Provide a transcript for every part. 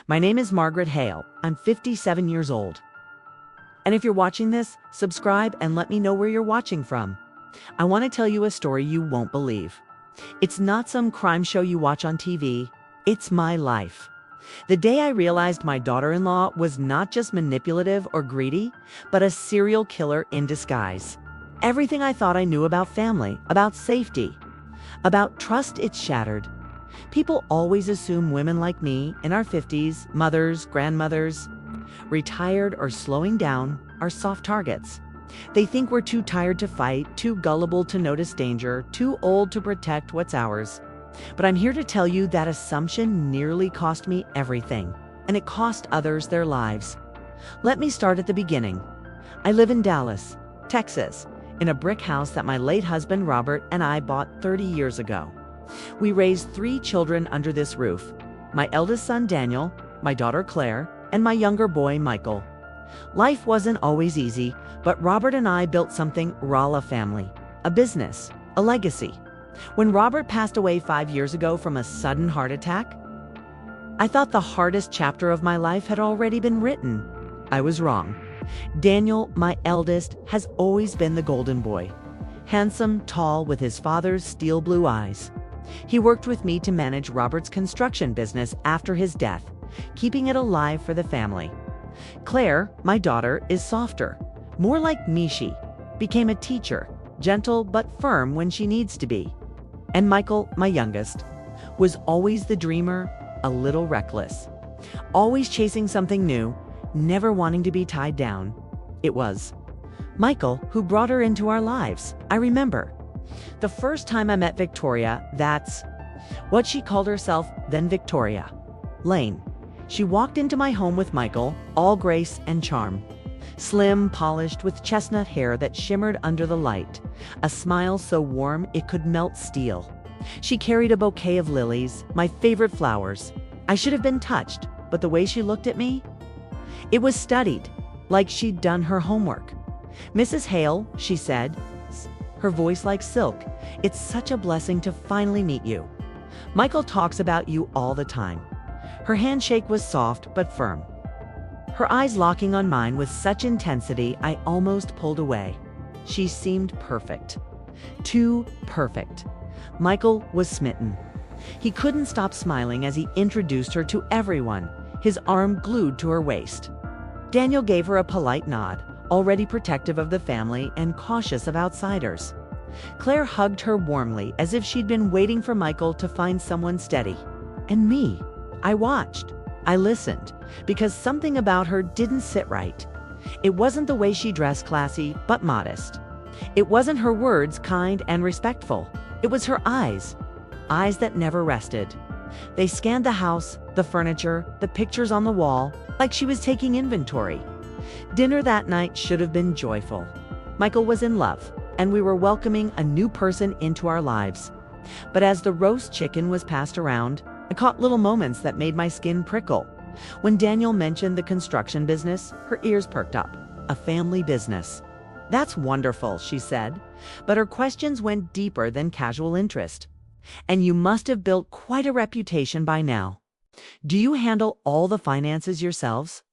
My name is Margaret Hale. I'm 57 years old. And if you're watching this, subscribe and let me know where you're watching from. I want to tell you a story you won't believe. It's not some crime show you watch on TV. It's my life. The day I realized my daughter-in-law was not just manipulative or greedy, but a serial killer in disguise. Everything I thought I knew about family, about safety, about trust, it's shattered. People always assume women like me, in our 50s, mothers, grandmothers, retired or slowing down, are soft targets. They think we're too tired to fight, too gullible to notice danger, too old to protect what's ours. But I'm here to tell you that assumption nearly cost me everything, and it cost others their lives. Let me start at the beginning. I live in Dallas, Texas, in a brick house that my late husband Robert and I bought 30 years ago. We raised 3 children under this roof: my eldest son Daniel, my daughter Claire, and my younger boy Michael. Life wasn't always easy, but Robert and I built something Rala family, a business, a legacy. When Robert passed away 5 years ago from a sudden heart attack, I thought the hardest chapter of my life had already been written. I was wrong. Daniel, my eldest, has always been the golden boy. Handsome, tall, with his father's steel blue eyes. He worked with me to manage Robert's construction business after his death, keeping it alive for the family. Claire, my daughter, is softer, more like Mishi, became a teacher, gentle but firm when she needs to be. And Michael, my youngest, was always the dreamer, a little reckless, always chasing something new, never wanting to be tied down. It was Michael who brought her into our lives. I remember the first time I met Victoria, that's what she called herself then, Victoria Lane. She walked into my home with Michael, all grace and charm. Slim, polished, with chestnut hair that shimmered under the light, a smile so warm it could melt steel. She carried a bouquet of lilies, my favorite flowers. I should have been touched, but the way she looked at me, it was studied, like she'd done her homework. "Mrs. Hale," she said, her voice like silk, "it's such a blessing to finally meet you. Michael talks about you all the time." Her handshake was soft but firm, her eyes locking on mine with such intensity I almost pulled away. She seemed perfect. Too perfect. Michael was smitten. He couldn't stop smiling as he introduced her to everyone, his arm glued to her waist. Daniel gave her a polite nod, already protective of the family and cautious of outsiders. Claire hugged her warmly as if she'd been waiting for Michael to find someone steady. And me, I watched. I listened, because something about her didn't sit right. It wasn't the way she dressed, classy but modest. It wasn't her words, kind and respectful. It was her eyes, eyes that never rested. They scanned the house, the furniture, the pictures on the wall, like she was taking inventory. Dinner that night should have been joyful. Michael was in love, and we were welcoming a new person into our lives. But as the roast chicken was passed around, I caught little moments that made my skin prickle. When Daniel mentioned the construction business, her ears perked up. A family business. "That's wonderful," she said, but her questions went deeper than casual interest. "And you must have built quite a reputation by now. Do you handle all the finances yourselves?"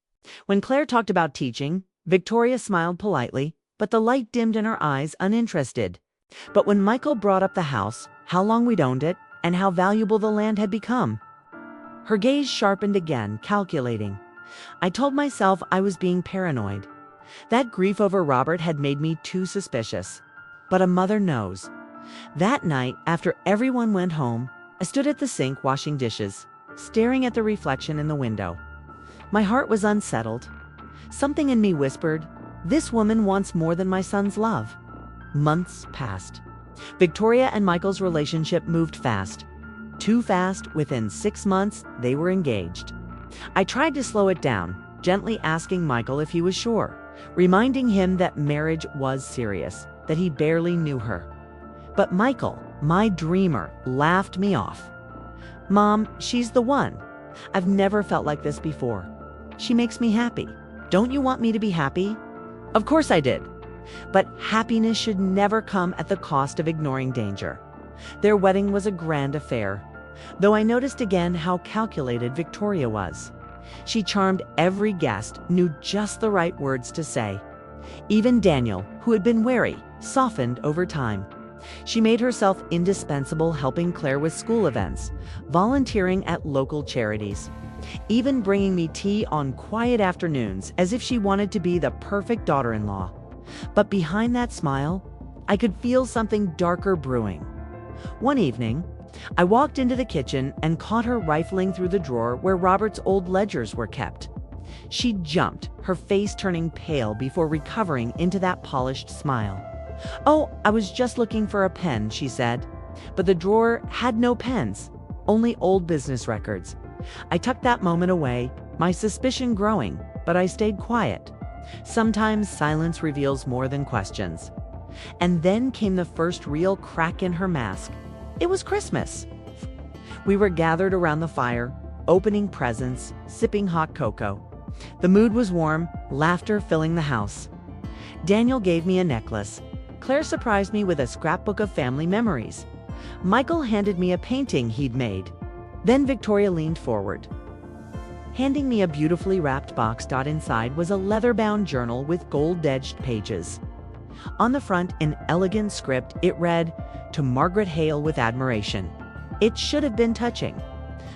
When Claire talked about teaching, Victoria smiled politely, but the light dimmed in her eyes, uninterested. But when Michael brought up the house, how long we'd owned it, and how valuable the land had become, her gaze sharpened again, calculating. I told myself I was being paranoid. That grief over Robert had made me too suspicious. But a mother knows. That night, after everyone went home, I stood at the sink washing dishes, staring at the reflection in the window. My heart was unsettled. Something in me whispered, "This woman wants more than my son's love." Months passed. Victoria and Michael's relationship moved fast. Too fast. Within 6 months, they were engaged. I tried to slow it down, gently asking Michael if he was sure, reminding him that marriage was serious, that he barely knew her. But Michael, my dreamer, laughed me off. "Mom, she's the one. I've never felt like this before. She makes me happy. Don't you want me to be happy?" Of course I did. But happiness should never come at the cost of ignoring danger. Their wedding was a grand affair, though I noticed again how calculated Victoria was. She charmed every guest, knew just the right words to say. Even Daniel, who had been wary, softened over time. She made herself indispensable, helping Claire with school events, volunteering at local charities, even bringing me tea on quiet afternoons as if she wanted to be the perfect daughter-in-law. But behind that smile, I could feel something darker brewing. One evening, I walked into the kitchen and caught her rifling through the drawer where Robert's old ledgers were kept. She jumped, her face turning pale before recovering into that polished smile. "Oh, I was just looking for a pen," she said. But the drawer had no pens, only old business records. I tucked that moment away, my suspicion growing, but I stayed quiet. Sometimes silence reveals more than questions. And then came the first real crack in her mask. It was Christmas. We were gathered around the fire, opening presents, sipping hot cocoa. The mood was warm, laughter filling the house. Daniel gave me a necklace. Claire surprised me with a scrapbook of family memories. Michael handed me a painting he'd made. Then Victoria leaned forward, handing me a beautifully wrapped box. Inside was a leather-bound journal with gold-edged pages. On the front, in elegant script, it read, "To Margaret Hale with admiration." It should have been touching.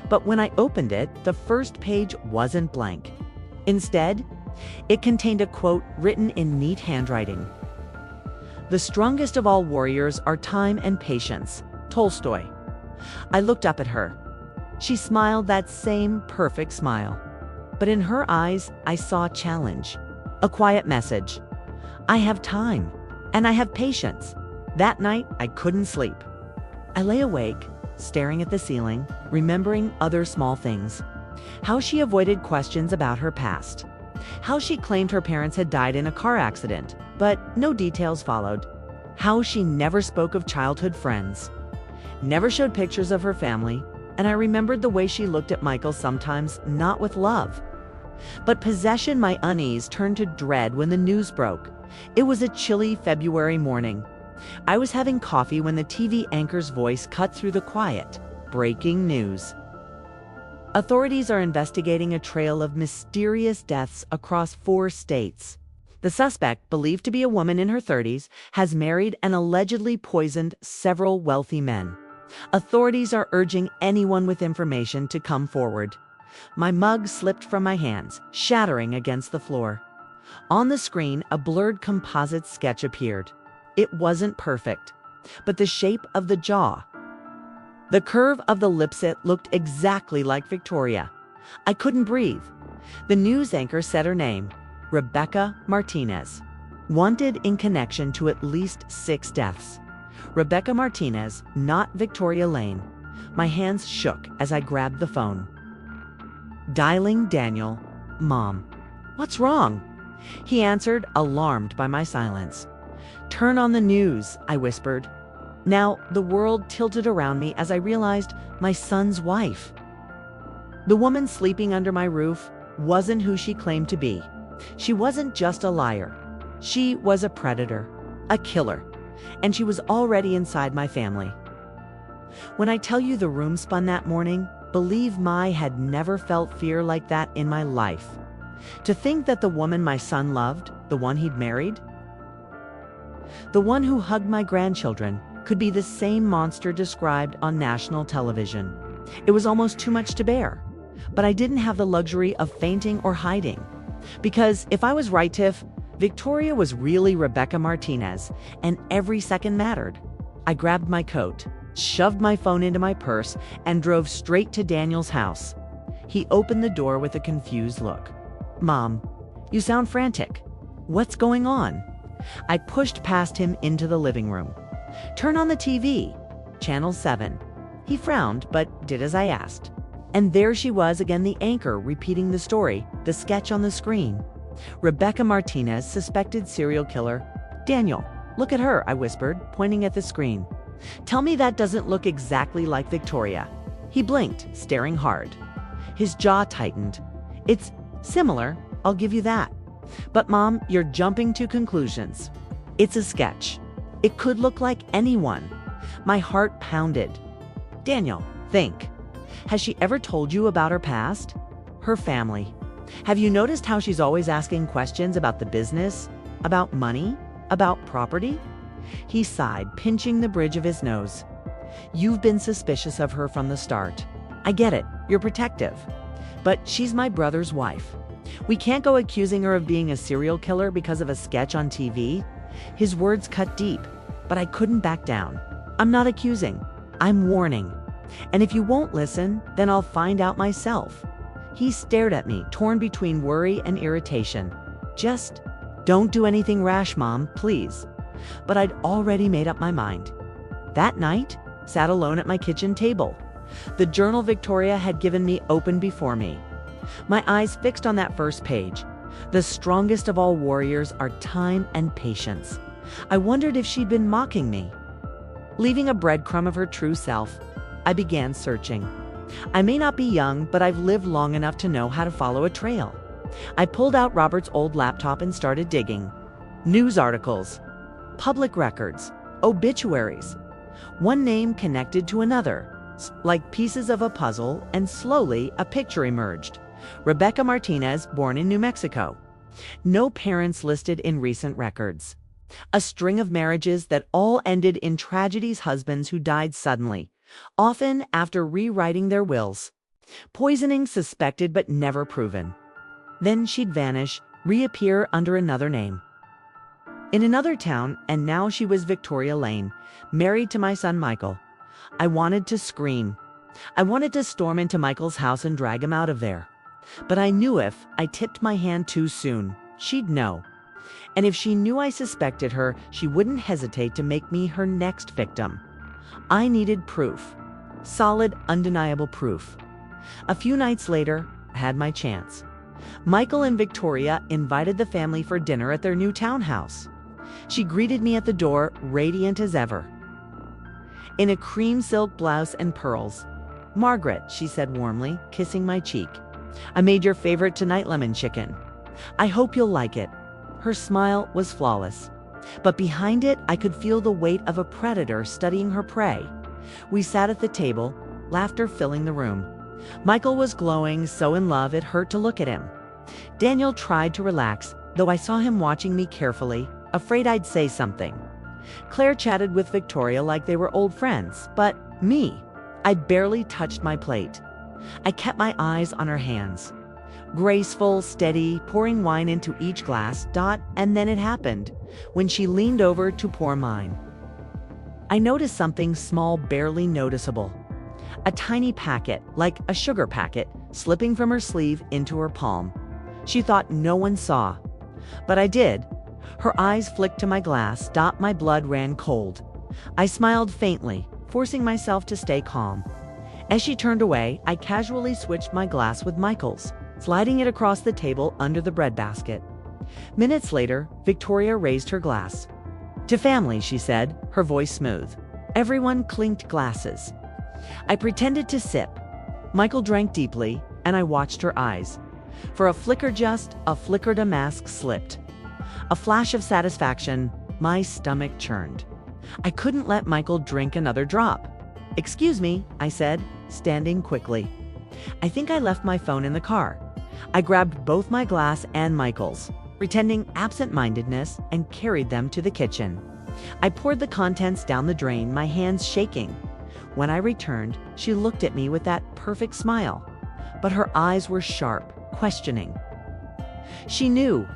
But when I opened it, the first page wasn't blank. Instead, it contained a quote written in neat handwriting. "The strongest of all warriors are time and patience." Tolstoy. I looked up at her. She smiled that same perfect smile. But in her eyes, I saw challenge. A quiet message. I have time, and I have patience. That night, I couldn't sleep. I lay awake, staring at the ceiling, remembering other small things. How she avoided questions about her past. How she claimed her parents had died in a car accident, but no details followed. How she never spoke of childhood friends. Never showed pictures of her family, and I remembered the way she looked at Michael sometimes, not with love. But possession, my unease, turned to dread when the news broke. It was a chilly February morning. I was having coffee when the TV anchor's voice cut through the quiet. Breaking news. Authorities are investigating a trail of mysterious deaths across 4 states. The suspect, believed to be a woman in her 30s, has married and allegedly poisoned several wealthy men. Authorities are urging anyone with information to come forward. My mug slipped from my hands, shattering against the floor. On the screen, a blurred composite sketch appeared. It wasn't perfect, but the shape of the jaw, the curve of the lips, it looked exactly like Victoria. I couldn't breathe. The news anchor said her name, Rebecca Martinez, wanted in connection to at least 6 deaths. Rebecca Martinez, not Victoria Lane. My hands shook as I grabbed the phone. Dialing Daniel. "Mom." "What's wrong?" He answered, alarmed by my silence. "Turn on the news," I whispered. Now, the world tilted around me as I realized my son's wife. The woman sleeping under my roof wasn't who she claimed to be. She wasn't just a liar. She was a predator, a killer, and she was already inside my family. When I tell you the room spun that morning, believe I had never felt fear like that in my life. To think that the woman my son loved, the one he'd married, the one who hugged my grandchildren, could be the same monster described on national television. It was almost too much to bear. But I didn't have the luxury of fainting or hiding. Because if I was right, Tiff, Victoria was really Rebecca Martinez, and every second mattered. I grabbed my coat, shoved my phone into my purse, and drove straight to Daniel's house. He opened the door with a confused look. "Mom, you sound frantic. What's going on?" I pushed past him into the living room. "Turn on the TV, Channel 7. He frowned, but did as I asked. And there she was again, the anchor, repeating the story, the sketch on the screen. Rebecca Martinez, suspected serial killer. "Daniel, look at her," I whispered, pointing at the screen. "Tell me that doesn't look exactly like Victoria." He blinked, staring hard. His jaw tightened. "It's similar, I'll give you that. But Mom, you're jumping to conclusions. It's a sketch. It could look like anyone." My heart pounded. "Daniel, think. Has she ever told you about her past? her family. Have you noticed how she's always asking questions about the business, about money, about property? He sighed, pinching the bridge of his nose. You've been suspicious of her from the start. I get it, you're protective. But she's my brother's wife. We can't go accusing her of being a serial killer because of a sketch on TV. His words cut deep, but I couldn't back down. I'm not accusing, I'm warning. And if you won't listen, then I'll find out myself. He stared at me, torn between worry and irritation. Just don't do anything rash, Mom, please. But I'd already made up my mind. That night, sat alone at my kitchen table. The journal Victoria had given me open before me. My eyes fixed on that first page. The strongest of all warriors are time and patience. I wondered if she'd been mocking me. Leaving a breadcrumb of her true self, I began searching. I may not be young, but I've lived long enough to know how to follow a trail. I pulled out Robert's old laptop and started digging. News articles, public records, obituaries. One name connected to another, like pieces of a puzzle, and slowly a picture emerged. Rebecca Martinez, born in New Mexico. No parents listed in recent records. A string of marriages that all ended in tragedies, husbands who died suddenly, often after rewriting their wills. Poisoning suspected but never proven. Then she'd vanish, reappear under another name. In another town, and now she was Victoria Lane, married to my son Michael. I wanted to scream. I wanted to storm into Michael's house and drag him out of there. But I knew if I tipped my hand too soon, she'd know. And if she knew I suspected her, she wouldn't hesitate to make me her next victim. I needed proof. Solid, undeniable proof. A few nights later, I had my chance. Michael and Victoria invited the family for dinner at their new townhouse. She greeted me at the door, radiant as ever. In a cream silk blouse and pearls. "Margaret," she said warmly, kissing my cheek. "I made your favorite tonight, lemon chicken. I hope you'll like it." Her smile was flawless. But behind it, I could feel the weight of a predator studying her prey. We sat at the table, laughter filling the room. Michael was glowing, so in love it hurt to look at him. Daniel tried to relax, though I saw him watching me carefully, afraid I'd say something. Claire chatted with Victoria like they were old friends, but me, I barely touched my plate. I kept my eyes on her hands. Graceful, steady, pouring wine into each glass, and then it happened, when she leaned over to pour mine. I noticed something small, barely noticeable. A tiny packet, like a sugar packet, slipping from her sleeve into her palm. She thought no one saw. But I did. Her eyes flicked to my glass, my blood ran cold. I smiled faintly, forcing myself to stay calm. As she turned away, I casually switched my glass with Michael's, sliding it across the table under the breadbasket. Minutes later, Victoria raised her glass. "To family," she said, her voice smooth. Everyone clinked glasses. I pretended to sip. Michael drank deeply, and I watched her eyes. For a flicker, just a flicker, a mask slipped. A flash of satisfaction, my stomach churned. I couldn't let Michael drink another drop. "Excuse me," I said, standing quickly. I think I left my phone in the car. I grabbed both my glass and Michael's, pretending absent-mindedness, and carried them to the kitchen. I poured the contents down the drain, my hands shaking. When I returned, she looked at me with that perfect smile, but her eyes were sharp, questioning. She knew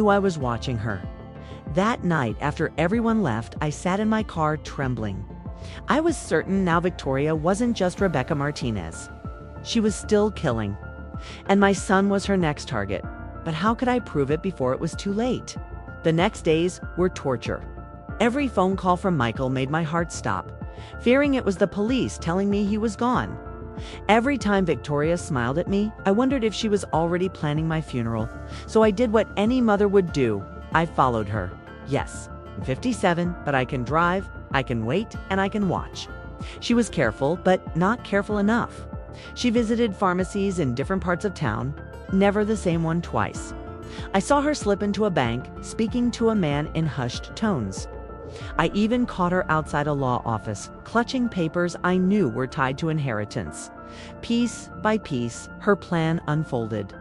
I was watching her. That night, after everyone left, I sat in my car trembling. I was certain now Victoria wasn't just Rebecca Martinez. She was still killing. And my son was her next target. But how could I prove it before it was too late? The next days were torture. Every phone call from Michael made my heart stop, fearing it was the police telling me he was gone. Every time Victoria smiled at me, I wondered if she was already planning my funeral. So I did what any mother would do. I followed her. Yes, I'm 57, but I can drive, I can wait, and I can watch. She was careful, but not careful enough. She visited pharmacies in different parts of town, never the same one twice. I saw her slip into a bank, speaking to a man in hushed tones. I even caught her outside a law office, clutching papers I knew were tied to inheritance. Piece by piece, her plan unfolded.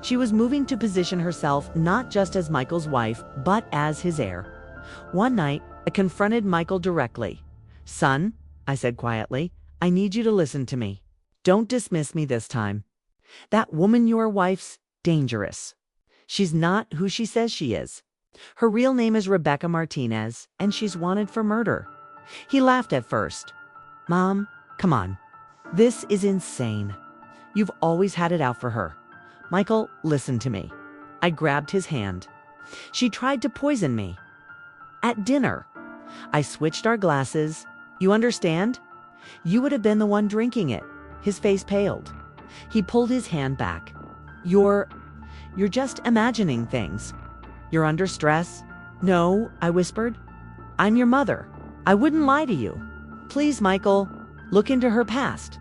She was moving to position herself not just as Michael's wife, but as his heir. One night, I confronted Michael directly. "Son," I said quietly, "I need you to listen to me. Don't dismiss me this time. That woman, your wife's, dangerous. She's not who she says she is. Her real name is Rebecca Martinez, and she's wanted for murder." He laughed at first. "Mom, come on. This is insane. You've always had it out for her. Michael, listen to me." I grabbed his hand. "She tried to poison me. At dinner. I switched our glasses. You understand? You would have been the one drinking it." His face paled. He pulled his hand back. You're just imagining things. You're under stress." "No," I whispered. "I'm your mother. I wouldn't lie to you. Please, Michael, look into her past.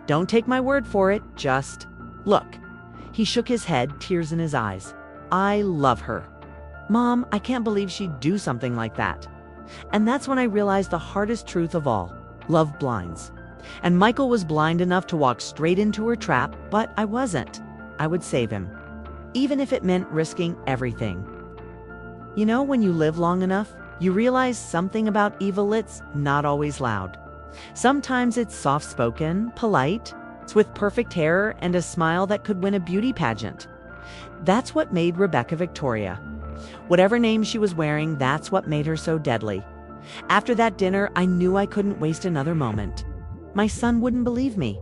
Don't take my word for it, just look." He shook his head, tears in his eyes. "I love her. Mom, I can't believe she'd do something like that." And that's when I realized the hardest truth of all. Love blinds. And Michael was blind enough to walk straight into her trap, but I wasn't. I would save him, even if it meant risking everything. You know, when you live long enough, you realize something about evil, it's not always loud. Sometimes it's soft-spoken, polite, it's with perfect hair and a smile that could win a beauty pageant. That's what made Rebecca Victoria. Whatever name she was wearing, that's what made her so deadly. After that dinner, I knew I couldn't waste another moment. My son wouldn't believe me.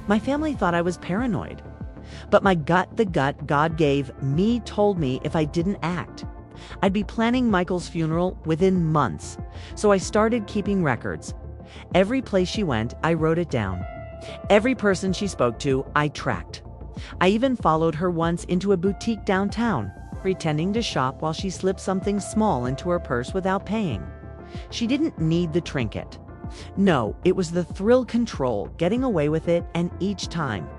My family thought I was paranoid. But my gut, the gut God gave me, told me if I didn't act, I'd be planning Michael's funeral within months. So I started keeping records. Every place she went, I wrote it down. Every person she spoke to, I tracked. I even followed her once into a boutique downtown, pretending to shop while she slipped something small into her purse without paying. She didn't need the trinket. No, it was the thrill, control, getting away with it, and each time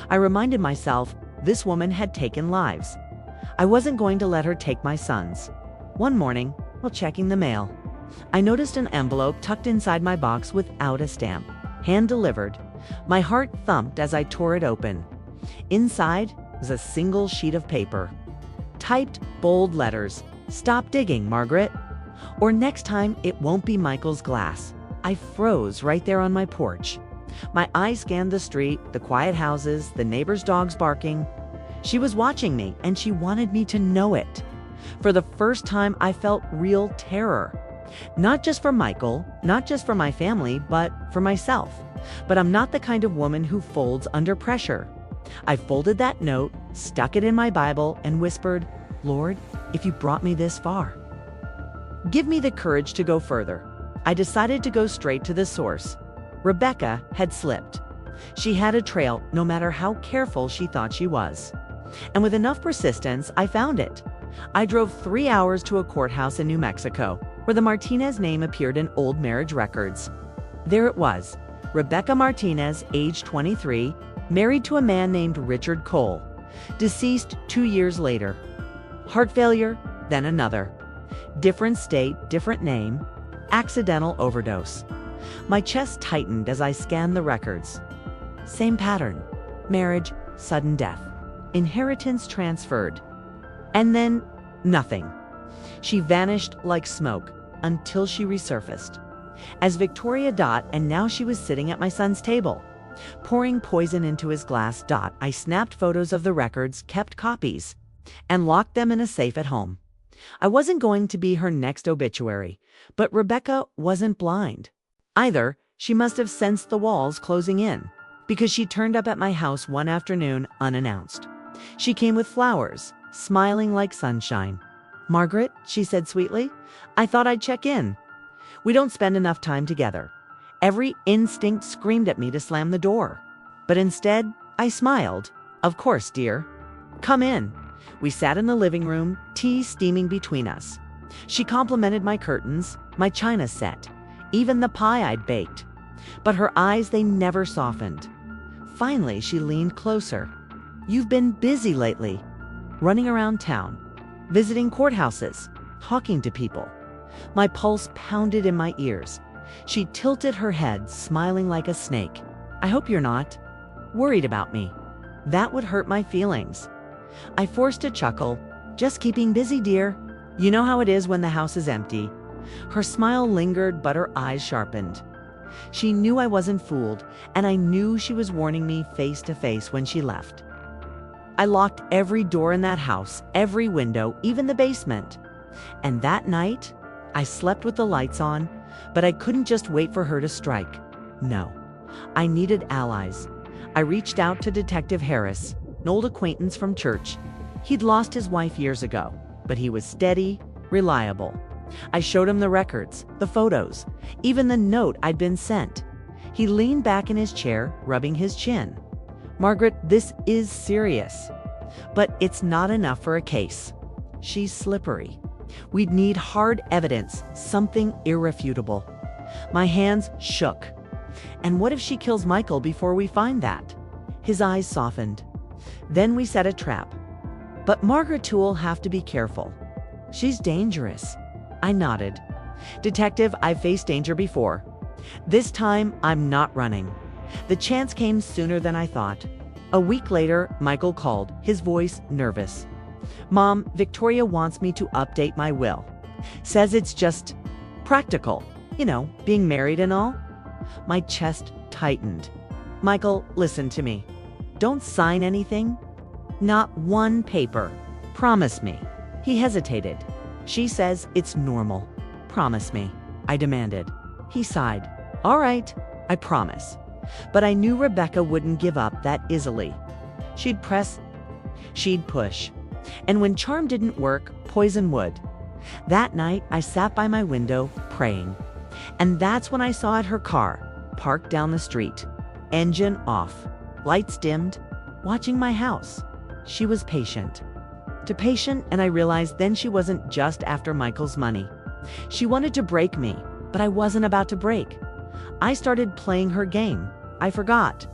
I reminded myself this woman had taken lives. I wasn't going to let her take my sons. One morning, while checking the mail, I noticed an envelope tucked inside my box without a stamp, hand-delivered. My heart thumped as I tore it open. Inside was a single sheet of paper. Typed bold letters, "Stop digging, Margaret," or "Next time it won't be Michael's glass." I froze right there on my porch. My eyes scanned the street, the quiet houses, the neighbors' dogs barking. She was watching me, and she wanted me to know it. For the first time, I felt real terror. Not just for Michael, not just for my family, but for myself. But I'm not the kind of woman who folds under pressure. I folded that note, stuck it in my Bible, and whispered, "Lord, if you brought me this far, give me the courage to go further." I decided to go straight to the source. Rebecca had slipped. She had a trail, no matter how careful she thought she was. And with enough persistence, I found it. I drove 3 hours to a courthouse in New Mexico, where the Martinez name appeared in old marriage records. There it was, Rebecca Martinez, age 23, married to a man named Richard Cole, deceased 2 years later. Heart failure, then another. Different state, different name. Accidental overdose. My chest tightened as I scanned the records. Same pattern. Marriage, sudden death. Inheritance transferred. And then, nothing. She vanished like smoke until she resurfaced as Victoria Dot, and now she was sitting at my son's table, pouring poison into his glass. Dot. I snapped photos of the records, kept copies, and locked them in a safe at home. I wasn't going to be her next obituary, but Rebecca wasn't blind. Either she must have sensed the walls closing in, because she turned up at my house one afternoon unannounced. She came with flowers, smiling like sunshine. "Margaret," she said sweetly, "I thought I'd check in. We don't spend enough time together." Every instinct screamed at me to slam the door. But instead, I smiled. "Of course, dear. Come in." We sat in the living room, tea steaming between us. She complimented my curtains, my china set, even the pie I'd baked. But her eyes, they never softened. Finally, she leaned closer. "You've been busy lately, running around town, visiting courthouses, talking to people. My pulse pounded in my ears. She tilted her head, smiling like a snake. "I hope you're not worried about me. That would hurt my feelings." I forced a chuckle. "Just keeping busy, dear. You know how it is when the house is empty." Her smile lingered, but her eyes sharpened. She knew I wasn't fooled, and I knew she was warning me face to face when she left. I locked every door in that house, every window, even the basement. And that night, I slept with the lights on, but I couldn't just wait for her to strike. No, I needed allies. I reached out to Detective Harris, an old acquaintance from church. He'd lost his wife years ago, but he was steady, reliable. I showed him the records, the photos, even the note I'd been sent. He leaned back in his chair, rubbing his chin. "Margaret, this is serious. But it's not enough for a case. She's slippery. We'd need hard evidence, something irrefutable." My hands shook. "And what if she kills Michael before we find that?" His eyes softened. "Then we set a trap. But Margaret too'll have to be careful. She's dangerous." I nodded. "Detective, I've faced danger before. This time, I'm not running." The chance came sooner than I thought. A week later, Michael called, his voice nervous. "Mom, Victoria wants me to update my will. Says it's just practical. You know, being married and all." My chest tightened. "Michael, listen to me. Don't sign anything. Not one paper. Promise me." He hesitated. "She says it's normal. Promise me," I demanded. He sighed. "All right, I promise." But I knew Rebecca wouldn't give up that easily. She'd press, she'd push. And when charm didn't work, poison would. That night, I sat by my window, praying. And that's when I saw her car, parked down the street. Engine off, lights dimmed, watching my house. She was patient. Too patient, and I realized then she wasn't just after Michael's money. She wanted to break me, but I wasn't about to break. I started playing her game. I forgot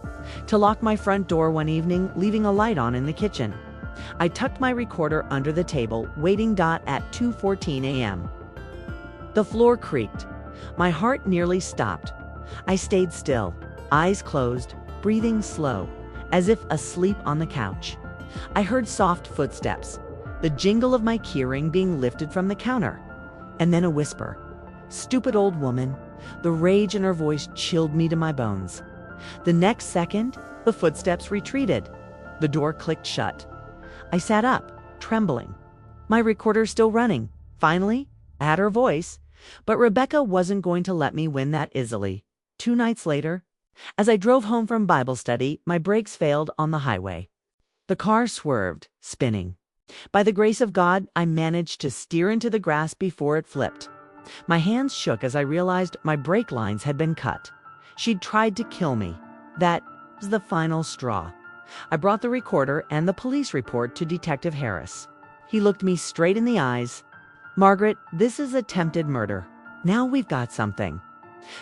to lock my front door one evening, leaving a light on in the kitchen. I tucked my recorder under the table, waiting at 2:14 a.m. The floor creaked. My heart nearly stopped. I stayed still, eyes closed, breathing slow, as if asleep on the couch. I heard soft footsteps, the jingle of my keyring being lifted from the counter, and then a whisper. "Stupid old woman." The rage in her voice chilled me to my bones. The next second, the footsteps retreated. The door clicked shut. I sat up, trembling. My recorder still running. Finally, I had her voice, but Rebecca wasn't going to let me win that easily. 2 nights later, as I drove home from Bible study, my brakes failed on the highway. The car swerved, spinning. By the grace of God, I managed to steer into the grass before it flipped. My hands shook as I realized my brake lines had been cut. She'd tried to kill me. That was the final straw. I brought the recorder and the police report to Detective Harris. He looked me straight in the eyes. "Margaret, this is attempted murder. Now we've got something."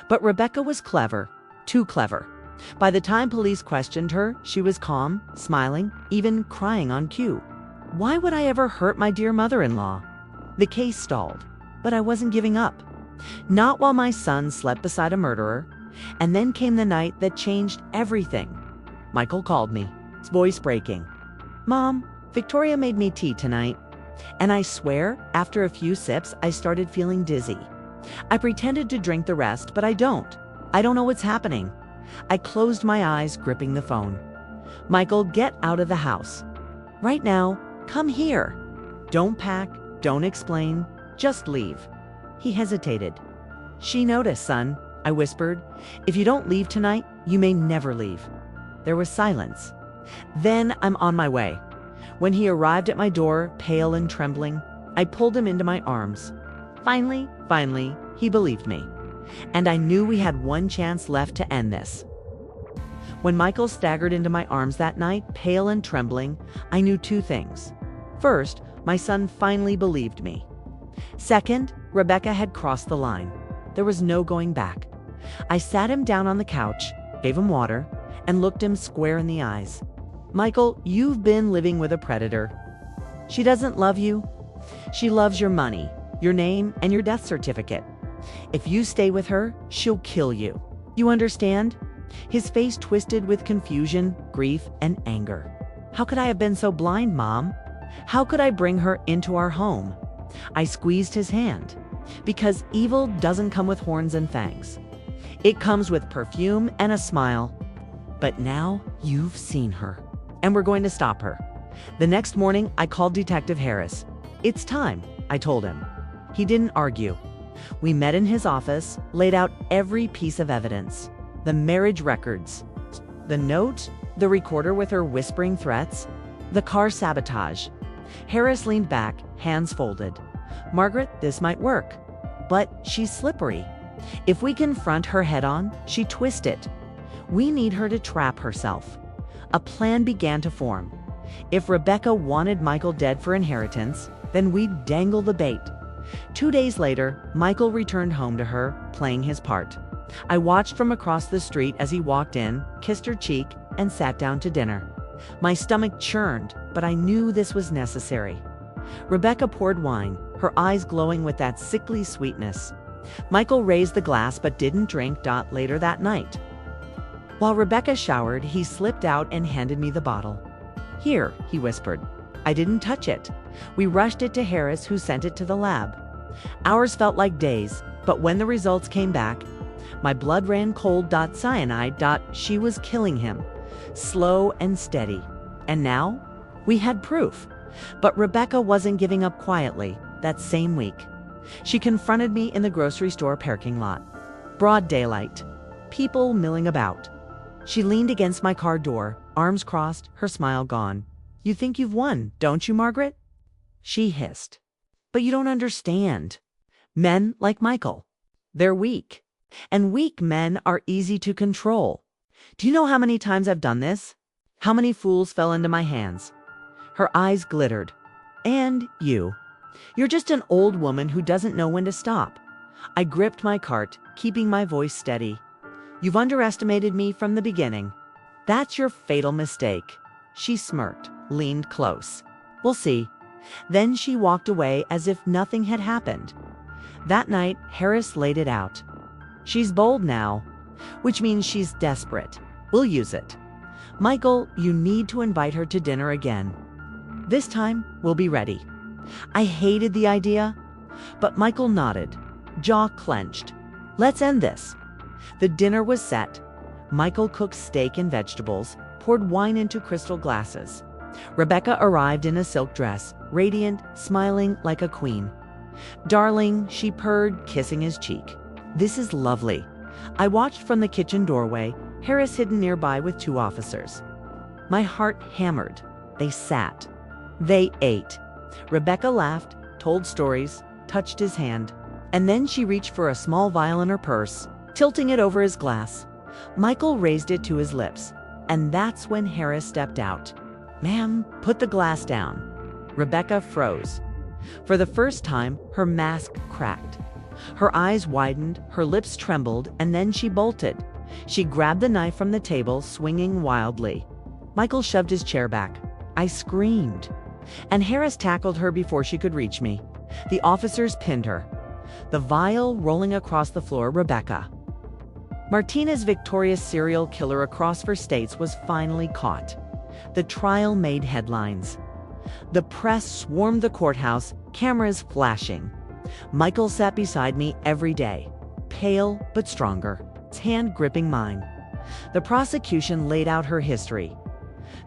But Rebecca was clever, too clever. By the time police questioned her, she was calm, smiling, even crying on cue. Why would I ever hurt my dear mother-in-law? The case stalled, but I wasn't giving up. Not while my son slept beside a murderer. And then came the night that changed everything. Michael called me, his voice breaking. "Mom, Victoria made me tea tonight." And I swear, after a few sips, I started feeling dizzy. I pretended to drink the rest, but I don't. I don't know what's happening. I closed my eyes, gripping the phone. "Michael, get out of the house. Right now, come here. Don't pack, don't explain, just leave." He hesitated. "She noticed, son," I whispered. "If you don't leave tonight, you may never leave." There was silence. "Then I'm on my way." When he arrived at my door, pale and trembling, I pulled him into my arms. Finally, he believed me. And I knew we had one chance left to end this. When Michael staggered into my arms that night, pale and trembling, I knew 2 things. First, my son finally believed me. Second, Rebecca had crossed the line. There was no going back. I sat him down on the couch, gave him water, and looked him square in the eyes. "Michael, you've been living with a predator. She doesn't love you. She loves your money, your name, and your death certificate. If you stay with her, she'll kill you. You understand?" His face twisted with confusion, grief, and anger. "How could I have been so blind, Mom? How could I bring her into our home?" I squeezed his hand. "Because evil doesn't come with horns and fangs. It comes with perfume and a smile. But now you've seen her, and we're going to stop her." The next morning, I called Detective Harris. "It's time," I told him. He didn't argue. We met in his office, laid out every piece of evidence. The marriage records, the note, the recorder with her whispering threats, the car sabotage. Harris leaned back, hands folded. "Margaret, this might work. But she's slippery. If we confront her head-on, she twists it. We need her to trap herself." A plan began to form. If Rebecca wanted Michael dead for inheritance, then we'd dangle the bait. 2 days later, Michael returned home to her, playing his part. I watched from across the street as he walked in, kissed her cheek, and sat down to dinner. My stomach churned, but I knew this was necessary. Rebecca poured wine, her eyes glowing with that sickly sweetness. Michael raised the glass but didn't drink. Later that night, while Rebecca showered, he slipped out and handed me the bottle. "Here," he whispered. I didn't touch it. We rushed it to Harris, who sent it to the lab. Hours felt like days, but when the results came back, my blood ran cold. Cyanide. She was killing him, slow and steady. And now, we had proof. But Rebecca wasn't giving up quietly. That same week, she confronted me in the grocery store parking lot. Broad daylight, people milling about. She leaned against my car door, arms crossed, her smile gone. "You think you've won, don't you, Margaret?" She hissed. "But you don't understand. Men like Michael, they're weak. And weak men are easy to control. Do you know how many times I've done this? How many fools fell into my hands?" Her eyes glittered. "And you. You're just an old woman who doesn't know when to stop." I gripped my cart, keeping my voice steady. "You've underestimated me from the beginning. That's your fatal mistake." She smirked, leaned close. "We'll see." Then she walked away as if nothing had happened. That night, Harris laid it out. "She's bold now, which means she's desperate. We'll use it. Michael, you need to invite her to dinner again. This time, we'll be ready." I hated the idea, but Michael nodded, jaw clenched. "Let's end this." The dinner was set. Michael cooked steak and vegetables, poured wine into crystal glasses. Rebecca arrived in a silk dress, radiant, smiling like a queen. "Darling," she purred, kissing his cheek. "This is lovely." I watched from the kitchen doorway, Harris hidden nearby with 2 officers. My heart hammered. They sat. They ate. Rebecca laughed, told stories, touched his hand. And then she reached for a small vial in her purse, tilting it over his glass. Michael raised it to his lips. And that's when Harris stepped out. "Ma'am, put the glass down." Rebecca froze. For the first time, her mask cracked. Her eyes widened, her lips trembled, and then she bolted. She grabbed the knife from the table, swinging wildly. Michael shoved his chair back. I screamed. And Harris tackled her before she could reach me. The officers pinned her. The vial rolling across the floor. Rebecca Martinez, victorious serial killer across 4 states, was finally caught. The trial made headlines. The press swarmed the courthouse, cameras flashing. Michael sat beside me every day, pale but stronger, his hand gripping mine. The prosecution laid out her history.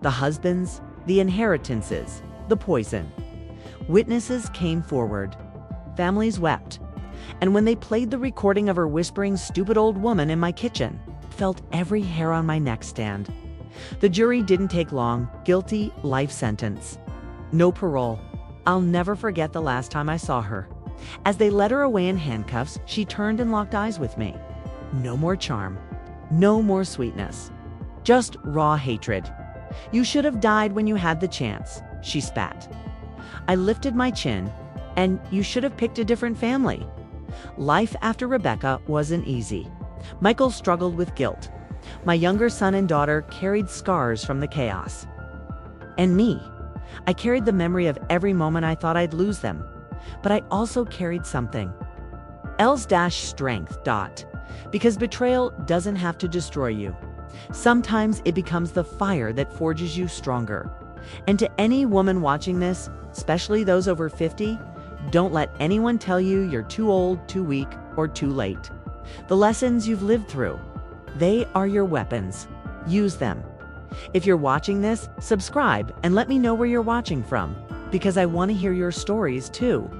The husbands, the inheritances, the poison. Witnesses came forward. Families wept. And when they played the recording of her whispering "stupid old woman" in my kitchen, I felt every hair on my neck stand. The jury didn't take long. Guilty, life sentence. No parole. I'll never forget the last time I saw her. As they led her away in handcuffs, she turned and locked eyes with me. No more charm. No more sweetness. Just raw hatred. "You should have died when you had the chance," she spat. I lifted my chin. "And you should have picked a different family." Life after Rebecca wasn't easy. Michael struggled with guilt. My younger son and daughter carried scars from the chaos. And me, I carried the memory of every moment I thought I'd lose them. but I also carried something. L's strength. Because betrayal doesn't have to destroy you. Sometimes it becomes the fire that forges you stronger. And to any woman watching this, especially those over 50, don't let anyone tell you you're too old, too weak, or too late. The lessons you've lived through, they are your weapons. Use them. If you're watching this, subscribe and let me know where you're watching from, because I want to hear your stories too.